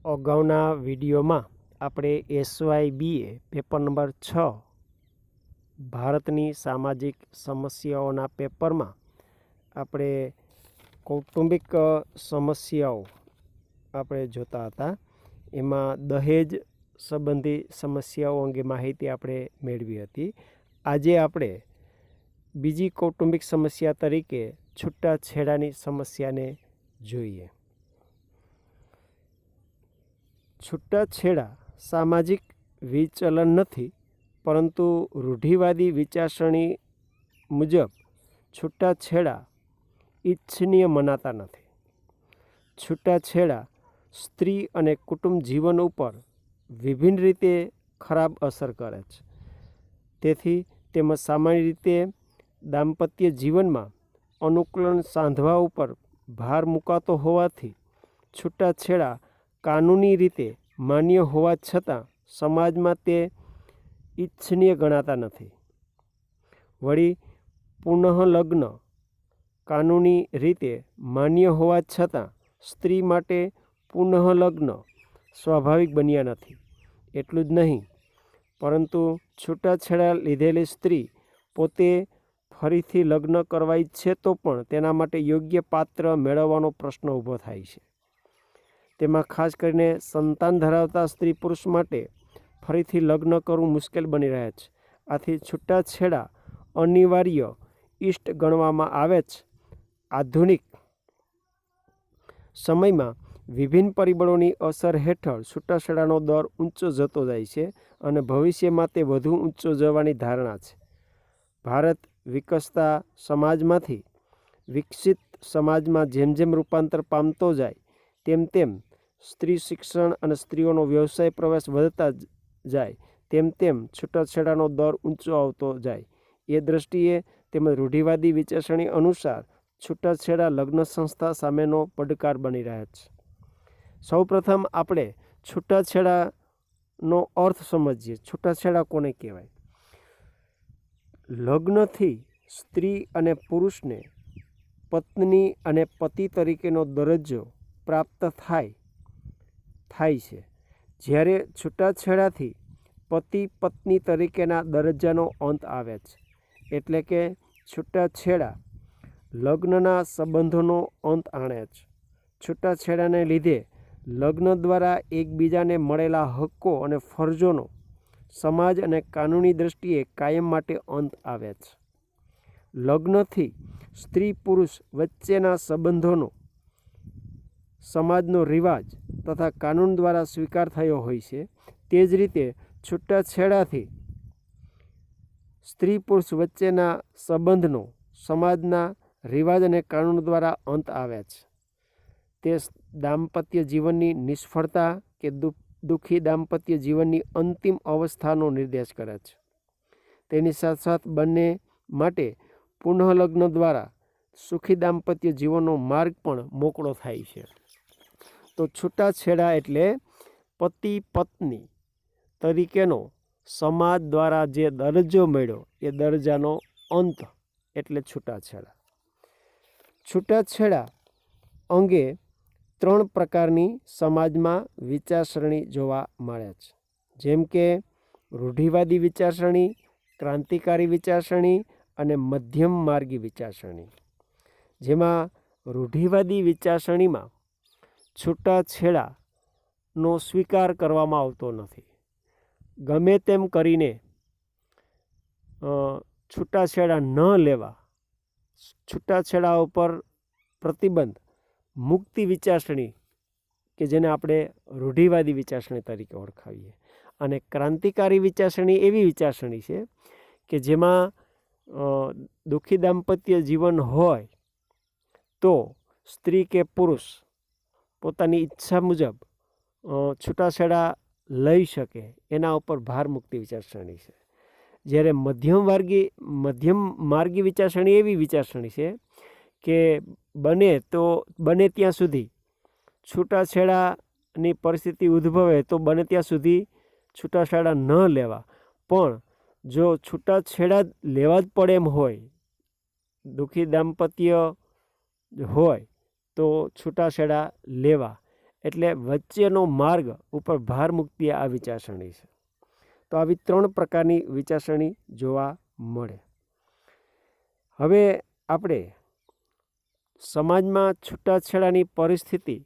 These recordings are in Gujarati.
અગાઉના વિડીયોમાં આપણે SYBA પેપર નંબર 6 ભારતની સામાજિક સમસ્યાઓના પેપરમાં આપણે કૌટુંબિક સમસ્યાઓ આપણે જોતા હતા. એમાં દહેજ સંબંધી સમસ્યાઓ અંગે માહિતી આપણે મેળવી હતી. આજે આપણે બીજી કૌટુંબિક સમસ્યા તરીકે છૂટાછેડાની સમસ્યાને જોઈએ. છૂટાછેડા સામાજિક વિચલન નથી, પરંતુ રૂઢિવાદી વિચારસરણી મુજબ છૂટાછેડા ઇચ્છનીય મનાતા નથી. છૂટાછેડા સ્ત્રી અને કુટુંબ જીવન ઉપર વિભિન્ન રીતે ખરાબ અસર કરે છે. તેથી તેમાં સામાન્ય રીતે દાંપત્ય જીવનમાં અનુકૂલન સાંધવા ઉપર ભાર મૂકાતો હોવાથી છૂટાછેડા કાનૂની રીતે માન્ય હોવા છતાં સમાજમાં તે ઇચ્છનીય ગણાતા નથી. વળી પુનઃલગ્ન કાનૂની રીતે માન્ય હોવા છતાં સ્ત્રી માટે પુનઃલગ્ન સ્વાભાવિક બન્યા નથી. એટલું જ નહીં, પરંતુ છૂટાછેડા લીધેલી સ્ત્રી પોતે ફરીથી લગ્ન કરવા ઈચ્છે તો પણ તેના માટે યોગ્ય પાત્ર મેળવવાનો પ્રશ્ન ઊભો થાય છે. તેમાં ખાસ કરીને સંતાન ધરાવતા સ્ત્રી પુરુષ માટે ફરીથી લગ્ન કરવું મુશ્કેલ બની રહે છે. આથી છૂટાછેડા અનિવાર્ય ઇષ્ટ ગણવામાં આવે છે. આધુનિક સમયમાં વિભિન્ન પરિબળોની અસર હેઠળ છૂટાછેડાનો દર ઊંચો જતો જાય છે અને ભવિષ્યમાં તે વધુ ઊંચો જવાની ધારણા છે. ભારત વિકસતા સમાજમાંથી વિકસિત સમાજમાં જેમ જેમ રૂપાંતર પામતો જાય તેમ તેમ સ્ત્રી શિક્ષણ અને સ્ત્રીઓનો વ્યવસાય પ્રવેશ વધતા જાય તેમ તેમ છૂટાછેડાનો દર ઊંચો આવતો જાય. એ દ્રષ્ટિએ તેમજ રૂઢિવાદી વિચારસરણી અનુસાર છૂટાછેડા લગ્ન સંસ્થા સામેનો પડકાર બની રહ્યા છે. સૌપ્રથમ આપણે છૂટાછેડાનો અર્થ સમજીએ. છૂટાછેડા કોને કહેવાય? લગ્નથી સ્ત્રી અને પુરુષને પત્ની અને પતિ તરીકેનો દરજ્જો પ્રાપ્ત થાય છે, જ્યારે છૂટાછેડાથી પતિ પત્ની તરીકેના દરજ્જાનો અંત આવે છે. એટલે કે છૂટાછેડા લગ્નના સંબંધોનો અંત આણે છે. છૂટાછેડાને લીધે લગ્ન દ્વારા એકબીજાને મળેલા હક્કો અને ફરજોનો સમાજ અને કાનૂની દ્રષ્ટિએ કાયમ માટે અંત આવે છે. લગ્નથી સ્ત્રી પુરુષ વચ્ચેના સંબંધોનો સમાજનો રિવાજ તથા કાનૂન દ્વારા સ્વીકાર થયો હોય છે. તે જ રીતે છૂટાછેડાથી સ્ત્રી પુરુષ વચ્ચેના સંબંધનો સમાજના રિવાજ અને કાનૂન દ્વારા અંત આવે છે. તે દાંપત્ય જીવનની નિષ્ફળતા કે દુઃખી દાંપત્ય જીવનની અંતિમ અવસ્થાનો નિર્દેશ કરે છે. તેની સાથોસાથ બંને માટે પુનઃલગ્ન દ્વારા સુખી દાંપત્ય જીવનનો માર્ગ પણ મોકળો થાય છે. તો છૂટાછેડા એટલે પતિ પત્ની તરીકેનો સમાજ દ્વારા જે દરજ્જો મળ્યો એ દરજ્જાનો અંત એટલે છૂટાછેડા. છૂટાછેડા અંગે 3 પ્રકારની સમાજમાં વિચારસરણી જોવા મળે છે. જેમ કે રૂઢિવાદી વિચારસરણી, ક્રાંતિકારી વિચારસરણી અને મધ્યમ માર્ગી વિચારસરણી. જેમાં રૂઢિવાદી વિચારસરણીમાં છૂટાછેડાનો સ્વીકાર કરવામાં આવતો નથી. ગમે તેમ કરીને છૂટાછેડા ન લેવા, છૂટાછેડા ઉપર પ્રતિબંધ, મુક્તિ વિચારસરણી કે જેને આપણે રૂઢિવાદી વિચારસરણી તરીકે ઓળખાવીએ. અને ક્રાંતિકારી વિચારસરણી એવી વિચારસરણી છે કે જેમાં દુઃખી દાંપત્ય જીવન હોય તો સ્ત્રી કે પુરુષ પોતાની ઈચ્છા મુજબ છૂટાછેડા લઈ શકે, એના ઉપર ભાર મુક્તિ વિચારસરણી છે. જ્યારે મધ્યમ માર્ગી વિચારસરણી એવી વિચારસરણી છે કે બને ત્યાં સુધી છૂટાછેડાની પરિસ્થિતિ ઉદ્ભવે તો બને ત્યાં સુધી છૂટાછેડા ન લેવા, પણ જો છૂટાછેડા લેવા જ પડે એમ હોય, દુઃખી દાંપત્ય હોય તો છૂટાછેડા લેવા. એટલે વચ્ચેનો માર્ગ ઉપર ભાર મૂકતી આ વિચારસરણી છે. તો આવી 3 પ્રકારની વિચારસરણી જોવા મળે. હવે આપણે સમાજમાં છૂટાછેડાની પરિસ્થિતિ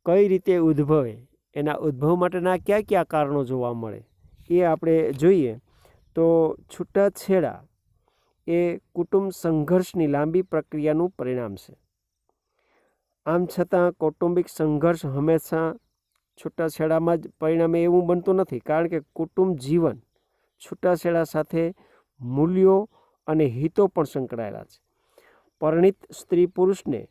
કઈ રીતે ઉદ્ભવે, એના ઉદ્ભવ માટેના કયા કયા કારણો જોવા મળે એ આપણે જોઈએ. તો છૂટાછેડા એ કુટુંબ સંઘર્ષની લાંબી પ્રક્રિયાનું પરિણામ છે. આમ છતાં કૌટુંબિક સંઘર્ષ હંમેશા છૂટાછેડામાં જ પરિણામે એવું બનતું નથી, કારણ કે કુટુંબ જીવન છૂટાછેડા સાથે મૂલ્યો અને હિતો પણ સંકળાયેલા છે. પરિણીત સ્ત્રી પુરુષને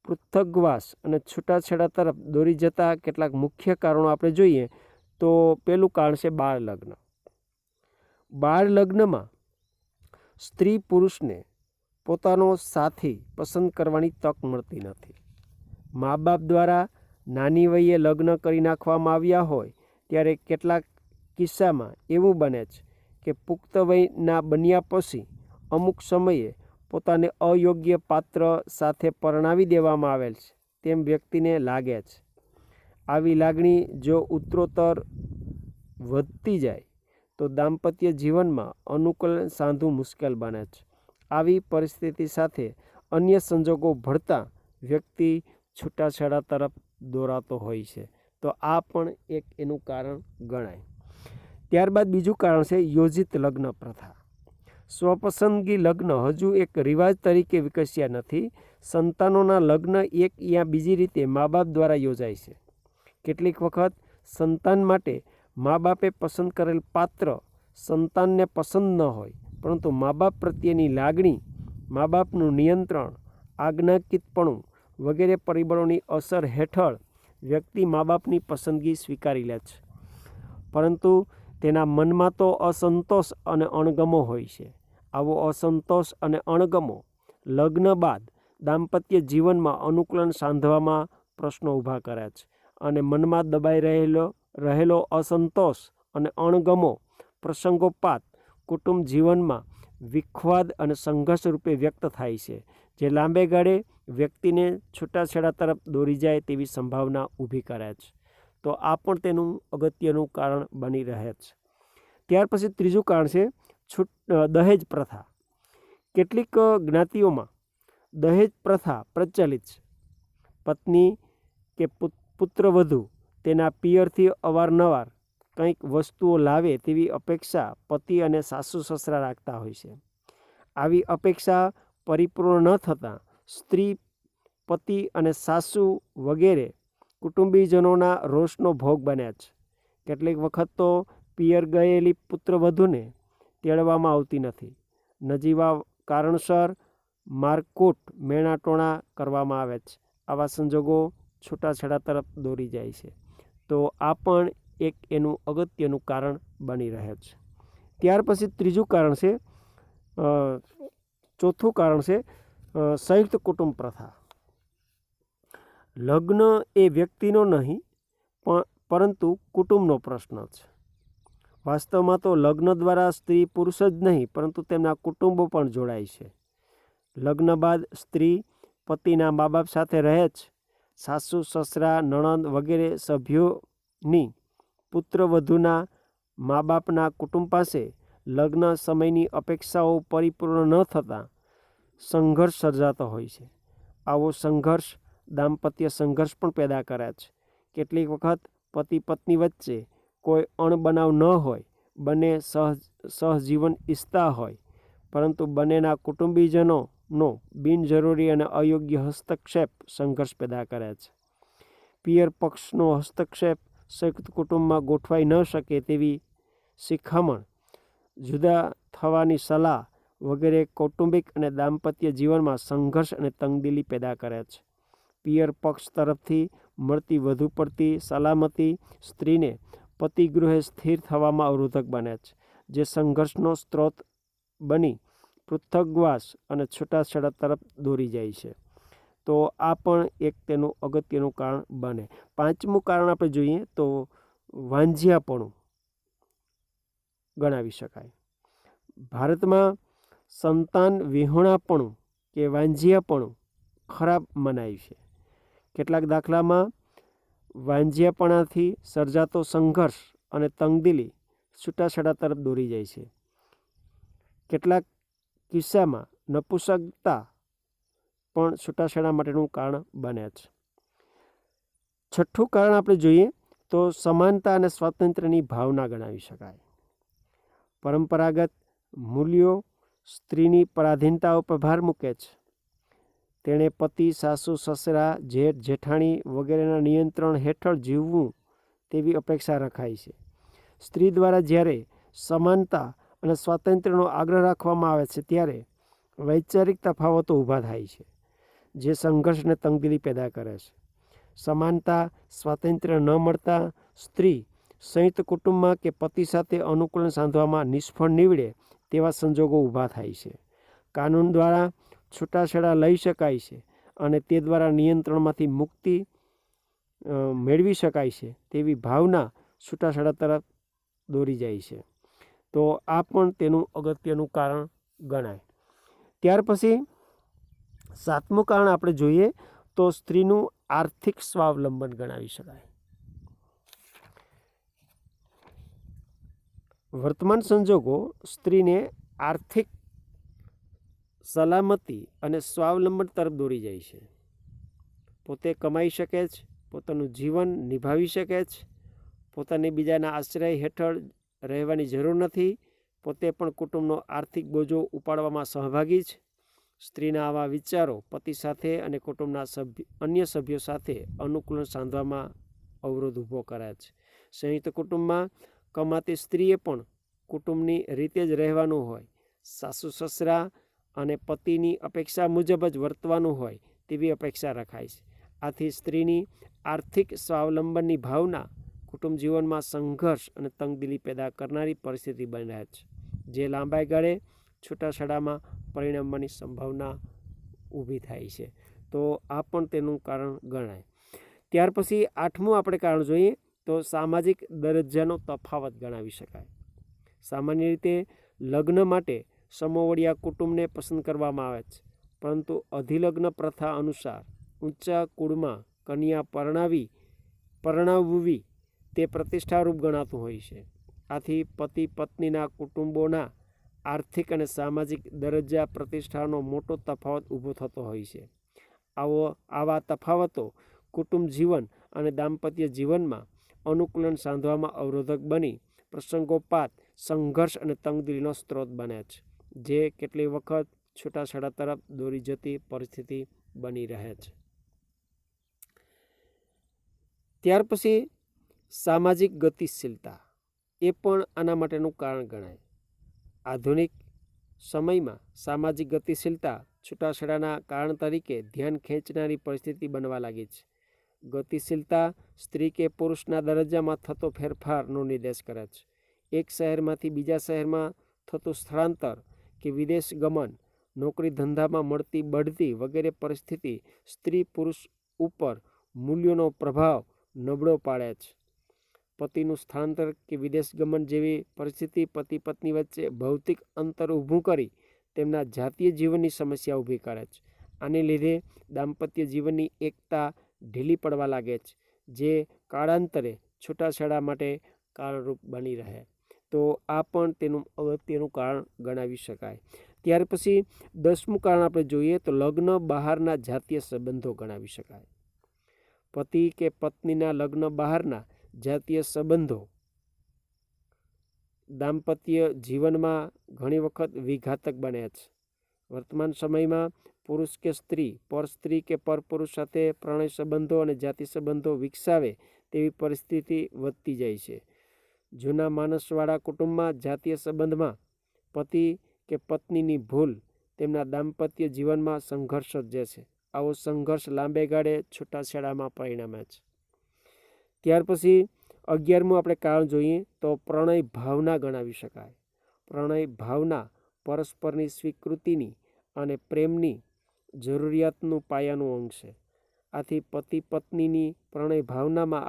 પૃથકવાસ અને છૂટાછેડા તરફ દોરી જતા કેટલાક મુખ્ય કારણો આપણે જોઈએ. તો પહેલું કારણ છે બાળ લગ્ન. બાળ લગ્નમાં સ્ત્રી પુરુષને પોતાનો સાથી પસંદ કરવાની તક મળતી નથી. મા બાપ દ્વારા નાની વયે લગ્ન કરી નાખવામાં આવ્યા હોય ત્યારે કેટલાક કિસ્સામાં એવું બને છે કે પુખ્ત વયના બન્યા પછી અમુક સમયે પોતાને અયોગ્ય પાત્ર સાથે પરણાવી દેવામાં આવેલ છે તેમ વ્યક્તિને લાગે છે. આવી લાગણી જો ઉત્તરોત્તર વધતી જાય તો દાંપત્ય જીવનમાં અનુકૂલન સાંધવું મુશ્કેલ બને છે. આવી પરિસ્થિતિ સાથે અન્ય સંજોગો ભળતા વ્યક્તિ છૂટાછેડા તરફ દોરાતો હોય છે. તો આ પણ એક એનું કારણ ગણાય. ત્યારબાદ બીજું કારણ છે યોજિત લગ્ન પ્રથા. સ્વપસંદગી લગ્ન હજુ એક રિવાજ તરીકે વિકસ્યા નથી. સંતાનોના લગ્ન એક યા બીજી રીતે મા બાપ દ્વારા યોજાય છે. કેટલીક વખત સંતાન માટે મા બાપે પસંદ કરેલ પાત્ર સંતાનને પસંદ ન હોય, પરંતુ મા બાપ પ્રત્યેની લાગણી, મા બાપનું નિયંત્રણ, આજ્ઞાકીતપણું વગેરે પરિબળોની અસર હેઠળ વ્યક્તિ મા બાપની પસંદગી સ્વીકારી લે છે. પરંતુ તેના મનમાં તો અસંતોષ અને અણગમો હોય છે. આવો અસંતોષ અને અણગમો લગ્ન બાદ દાંપત્ય જીવનમાં અનુકૂલન સાંધવામાં પ્રશ્નો ઊભા કરે છે અને મનમાં દબાઈ રહેલો અસંતોષ અને અણગમો પ્રસંગોપાત કુટુંબ જીવનમાં વિખવાદ અને સંઘર્ષ રૂપે વ્યક્ત થાય છે, જે લાંબે ગાળે વ્યક્તિને છૂટાછેડા તરફ દોરી જાય તેવી સંભાવના ઊભી કરે છે. તો આ પણ તેનું અગત્યનું કારણ બની રહે છે. ત્યાર પછી ત્રીજું કારણ છે દહેજ પ્રથા. કેટલીક જ્ઞાતિઓમાં દહેજ પ્રથા પ્રચલિત છે. પત્ની કે પુત્રવધુ તેના પિયરથી અવારનવાર કંઈક વસ્તુઓ લાવે તેવી અપેક્ષા પતિ અને સાસુ સસરા રાખતા હોય છે. આવી અપેક્ષા પરિપૂર્ણ ન થતાં સ્ત્રી, પતિ અને સાસુ વગેરે કુટુંબીજનોના રોષનો ભોગ બન્યા છે. કેટલીક વખત તો પિયર ગયેલી પુત્રવધૂને તેડવામાં આવતી નથી. નજીવા કારણસર મારકૂટ, મેણાટોણા કરવામાં આવે છે. આવા સંજોગો છૂટાછેડા તરફ દોરી જાય છે. તો આ પણ એક એનું અગત્યનું કારણ બની રહે છે. ત્યાર પછી ત્રીજું કારણ છે, ચોથું કારણ છે સંયુક્ત કુટુંબ પ્રથા. લગ્ન એ વ્યક્તિનો નહીં પરંતુ કુટુંબનો પ્રશ્ન છે. વાસ્તવમાં તો લગ્ન દ્વારા સ્ત્રી પુરુષ જ નહીં પરંતુ તેમના કુટુંબો પણ જોડાય છે. લગ્ન બાદ સ્ત્રી પતિના મા બાપ સાથે રહે છે. સાસુ, સસરા, નણંદ વગેરે સભ્યોની પુત્રવધૂના મા બાપના કુટુંબ પાસે લગ્ન સમયની અપેક્ષાઓ પરિપૂર્ણ ન થતાં સંઘર્ષ સર્જાતો હોય છે. આવો સંઘર્ષ દાંપત્ય સંઘર્ષ પણ પેદા કરે છે. કેટલીક વખત પતિ પત્ની વચ્ચે કોઈ અણબનાવ ન હોય, બંને સહજીવન ઈચ્છતા હોય, પરંતુ બંનેના કુટુંબીજનોનો બિનજરૂરી અને અયોગ્ય હસ્તક્ષેપ સંઘર્ષ પેદા કરે છે. પિયર પક્ષનો હસ્તક્ષેપ સંયુક્ત કુટુંબમાં ગોઠવાઈ ન શકે તેવી શિખામણ, જુદા થવાની સલાહ વગેરે કૌટુંબિક અને દાંપત્ય જીવનમાં સંઘર્ષ અને તંગદિલી પેદા કરે છે. પિયર પક્ષ તરફથી મળતી વધુ પડતી સલામતી સ્ત્રીને પતિગૃહે સ્થિર થવામાં અવરોધક બને છે, જે સંઘર્ષનો સ્ત્રોત બની પૃથકવાસ અને છૂટાછેડા તરફ દોરી જાય છે. તો આ પણ એક તેનું અગત્યનું કારણ બને. પાંચમું કારણ આપણે જોઈએ તો વાંઝિયાપણું ગણાવી શકાય. ભારતમાં સંતાન વિહોણાપણું કે વાંઝિયાપણું ખરાબ મનાય છે. કેટલાક દાખલામાં વાંઝિયાપણાથી સર્જાતો સંઘર્ષ અને તંગદિલી છૂટાછેડા તરફ દોરી જાય છે. કેટલાક કિસ્સામાં નપુંસકતા પણ છૂટાછેડા માટેનું કારણ બને છે. છઠ્ઠું કારણ આપણે જોઈએ તો સમાનતા અને સ્વાતંત્ર્યની ભાવના ગણાવી શકાય. પરંપરાગત મૂલ્યો સ્ત્રીની પરાધીનતા ઉપર ભાર મૂકે છે. તેણે પતિ, સાસુ, સસરા, જેઠ, જેઠાણી વગેરેના નિયંત્રણ હેઠળ જીવવું તેવી અપેક્ષા રખાય છે. સ્ત્રી દ્વારા જ્યારે સમાનતા અને સ્વાતંત્ર્યનો આગ્રહ રાખવામાં આવે છે ત્યારે વૈચારિક તફાવતો ઊભા થાય છે, જે સંઘર્ષ અને તંગદિલી પેદા કરે છે. સમાનતા, સ્વાતંત્ર્ય ન મળતા સ્ત્રી સંયુક્ત કુટુંબમાં કે પતિ સાથે અનુકૂલન સાંધવામાં નિષ્ફળ નીવડે તેવા સંજોગો ઊભા થાય છે. કાનૂન દ્વારા છૂટાછેડા લઈ શકાય છે અને તે દ્વારા નિયંત્રણમાંથી મુક્તિ મેળવી શકાય છે તેવી ભાવના છૂટાછેડા તરફ દોરી જાય છે. તો આ પણ તેનું અગત્યનું કારણ ગણાય. ત્યાર પછી 7મું કારણ આપણે જોઈએ તો સ્ત્રીનું આર્થિક સ્વાવલંબન ગણાવી શકાય. વર્તમાન સંજોગો સ્ત્રીને આર્થિક સલામતી અને સ્વાવલંબન તરફ દોરી જાય છે. પોતે કમાઈ શકે છે, પોતાનું જીવન નિભાવી શકે છે, પોતાને બીજાના આશ્રય હેઠળ રહેવાની જરૂર નથી, પોતે પણ કુટુંબનો આર્થિક બોજો ઉપાડવામાં સહભાગી છે. સ્ત્રીના આવા વિચારો પતિ સાથે અને કુટુંબના અન્ય સભ્યો સાથે અનુકૂલન સાંધવામાં અવરોધ ઊભો કરે છે. સંયુક્ત કુટુંબમાં કમાતી સ્ત્રીએ પણ કુટુંબની રીતે જ રહેવાનું હોય, સાસુ સસરા અને પતિની અપેક્ષા મુજબ જ વર્તવાનું હોય તેવી અપેક્ષા રખાય છે. આથી સ્ત્રીની આર્થિક સ્વાવલંબનની ભાવના કુટુંબ જીવનમાં સંઘર્ષ અને તંગદિલી પેદા કરનારી પરિસ્થિતિ બની રહે છે, જે લાંબા ગાળે છૂટાછેડામાં પરિણમવાની સંભાવના ઊભી થાય છે. તો આ પણ તેનું કારણ ગણાય. ત્યાર પછી 8મું આપણે કારણ જોઈએ તો સામાજિક દરજ્જાનો તફાવત ગણાવી શકાય. સામાન્ય રીતે લગ્ન માટે સમોવડિયા કુટુંબને પસંદ કરવામાં આવે છે, પરંતુ અધિલગ્ન પ્રથા અનુસાર ઊંચા કુળમાં કન્યા પરણાવવી તે પ્રતિષ્ઠારૂપ ગણાતું હોય છે. આથી પતિ પત્નીના કુટુંબોના આર્થિક અને સામાજિક દરજ્જા પ્રતિષ્ઠાનો મોટો તફાવત ઊભો થતો હોય છે. આવા તફાવતો કુટુંબ જીવન અને દાંપત્ય જીવનમાં અનુકૂલન સાંધવામાં અવરોધક બની પ્રસંગોપાત સંઘર્ષ અને તંગદિલીનો સ્ત્રોત બને છે, જે કેટલી વખત છૂટાછેડા તરફ દોરી જતી પરિસ્થિતિ બની રહે છે. ત્યાર પછી સામાજિક ગતિશીલતા એ પણ આના માટેનું કારણ ગણાય. આધુનિક સમયમાં સામાજિક ગતિશીલતા છૂટાછેડાના કારણ તરીકે ધ્યાન ખેંચનારી પરિસ્થિતિ બનવા લાગી છે. ગતિશીલતા સ્ત્રી કે પુરુષના દરજ્જામાં થતો ફેરફારનો નિર્દેશ કરે છે. એક શહેરમાંથી બીજા શહેરમાં થતું સ્થળાંતર કે વિદેશ ગમન, નોકરી ધંધામાં મળતી બઢતી વગેરે પરિસ્થિતિ સ્ત્રી પુરુષ ઉપર મૂલ્યોનો પ્રભાવ નબળો પાડે છે. પતિનું સ્થળાંતર કે વિદેશ ગમન જેવી પરિસ્થિતિ પતિ પત્ની વચ્ચે ભૌતિક અંતર ઊભું કરી તેમના જાતીય જીવનની સમસ્યા ઊભી કરે છે. આને લીધે દાંપત્ય જીવનની એકતા ઢીલી પડવા લાગે છે, જે કાળાંતરે છૂટાછેડા માટે કારણરૂપ બની રહે. તો આ પણ તેનું અગત્યનું કારણ ગણાવી શકાય. ત્યાર પછી 10મું કારણ આપણે જોઈએ તો લગ્ન બહારના જાતીય સંબંધો ગણાવી શકાય. પતિ કે પત્નીના લગ્ન બહારના જાતીય સંબંધો દાંપત્ય જીવનમાં ઘણી વખત વિઘાતક બને છે. વર્તમાન સમયમાં પુરુષ કે સ્ત્રી પર સ્ત્રી કે પરપુરુષ સાથે પ્રણય સંબંધો અને જાતિ સંબંધો વિકસાવે તેવી પરિસ્થિતિ વધતી જાય છે. જૂના માનસવાળા કુટુંબમાં જાતીય સંબંધમાં પતિ કે પત્નીની ભૂલ તેમના દાંપત્ય જીવનમાં સંઘર્ષ સર્જે છે. આવો સંઘર્ષ લાંબે ગાળે છૂટાછેડામાં પરિણમે છે. ત્યાર પછી 11મું આપણે કારણ જોઈએ તો પ્રણય ભાવના ગણાવી શકાય. પ્રણય ભાવના પરસ્પરની સ્વીકૃતિની અને પ્રેમની જરૂરિયાતનું પાયાનું અંગ છે. આથી પતિ પત્નીની પ્રણય ભાવનામાં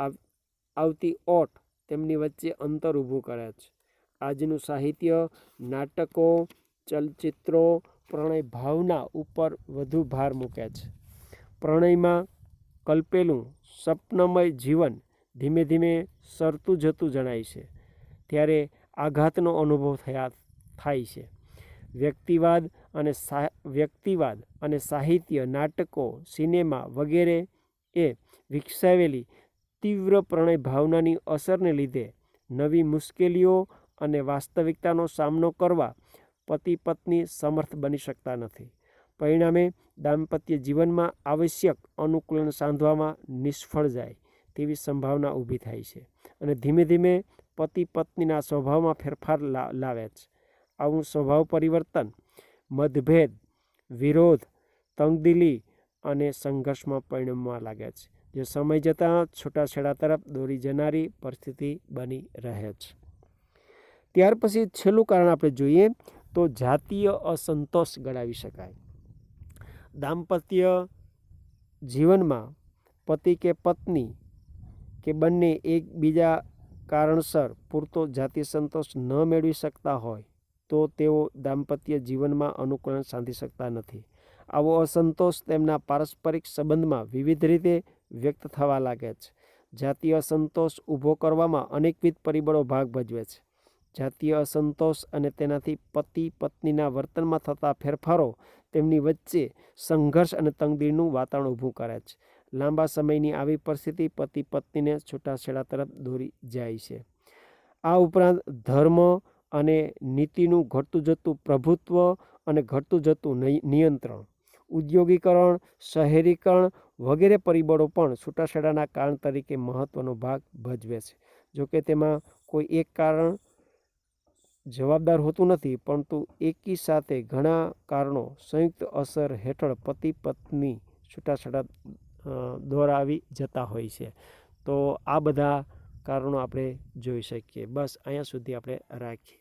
આવતી ઓટ તેમની વચ્ચે અંતર ઊભું કરે છે. આજનું સાહિત્ય, નાટકો, ચલચિત્રો પ્રણય ભાવના ઉપર વધુ ભાર મૂકે છે. પ્રણયમાં કલ્પેલું સ્વપ્નમય જીવન ધીમે ધીમે સરતું જતું જણાય છે, ત્યારે આઘાતનો અનુભવ થાય છે. વ્યક્તિવાદ અને સાહિત્ય, નાટકો, સિનેમા વગેરે એ વિકસાવેલી તીવ્ર પ્રણય ભાવનાની અસરને લીધે નવી મુશ્કેલીઓ અને વાસ્તવિકતાનો સામનો કરવા પતિ પત્ની સમર્થ બની શકતા નથી. પરિણામે દાંપત્ય જીવનમાં આવશ્યક અનુકૂલન સાંધવામાં નિષ્ફળ જાય તેવી સંભાવના ઊભી થાય છે અને ધીમે ધીમે પતિ પત્નીના સ્વભાવમાં ફેરફાર લાવે છે. આવું સ્વભાવ પરિવર્તન મતભેદ, વિરોધ, તંગદિલી અને સંઘર્ષમાં પરિણમવા લાગે છે, જે સમય જતાં છૂટાછેડા તરફ દોરી જનારી પરિસ્થિતિ બની રહે છે. ત્યાર પછી છેલ્લું કારણ આપણે જોઈએ તો જાતીય અસંતોષ ગણાવી શકાય. દાંપત્ય જીવનમાં પતિ કે પત્ની કે બંને એકબીજા કારણસર પૂરતો જાતીય સંતોષ ન મેળવી શકતા હોય તો તેઓ દાંપત્ય જીવનમાં અનુકૂલન સાધી શકતા નથી. આવો અસંતોષ તેમના પારસ્પરિક સંબંધમાં વિવિધ રીતે વ્યક્ત થવા લાગે છે. જાતીય અસંતોષ ઊભો કરવામાં અનેકવિધ પરિબળો ભાગ ભજવે છે. જાતીય અસંતોષ અને તેનાથી પતિ પત્નીના વર્તનમાં થતા ફેરફારો તેમની વચ્ચે સંઘર્ષ અને તંગદિલીનું વાતાવરણ ઊભું કરે છે. લાંબા સમયની આવી પરિસ્થિતિ પતિ પત્નીને છૂટાછેડા તરફ દોરી જાય છે. આ ઉપરાંત ધર્મ અને નીતિનું ઘટતું જતું પ્રભુત્વ અને ઘટતું જતું નિયંત્રણ, ઉદ્યોગીકરણ, શહેરીકરણ વગેરે પરિબળો પણ છૂટાછેડાના કારણ તરીકે મહત્વનો ભાગ ભજવે છે. જોકે તેમાં કોઈ એક કારણ જવાબદાર હોતું નથી, પરંતુ એકી સાથે ઘણા કારણો સંયુક્ત અસર હેઠળ પતિ પત્ની છૂટાછેડા દોરાવી જતા હોય છે. તો આ બધા કારણો આપણે જોઈ શકીએ. બસ અહીંયા સુધી આપણે રાખીએ.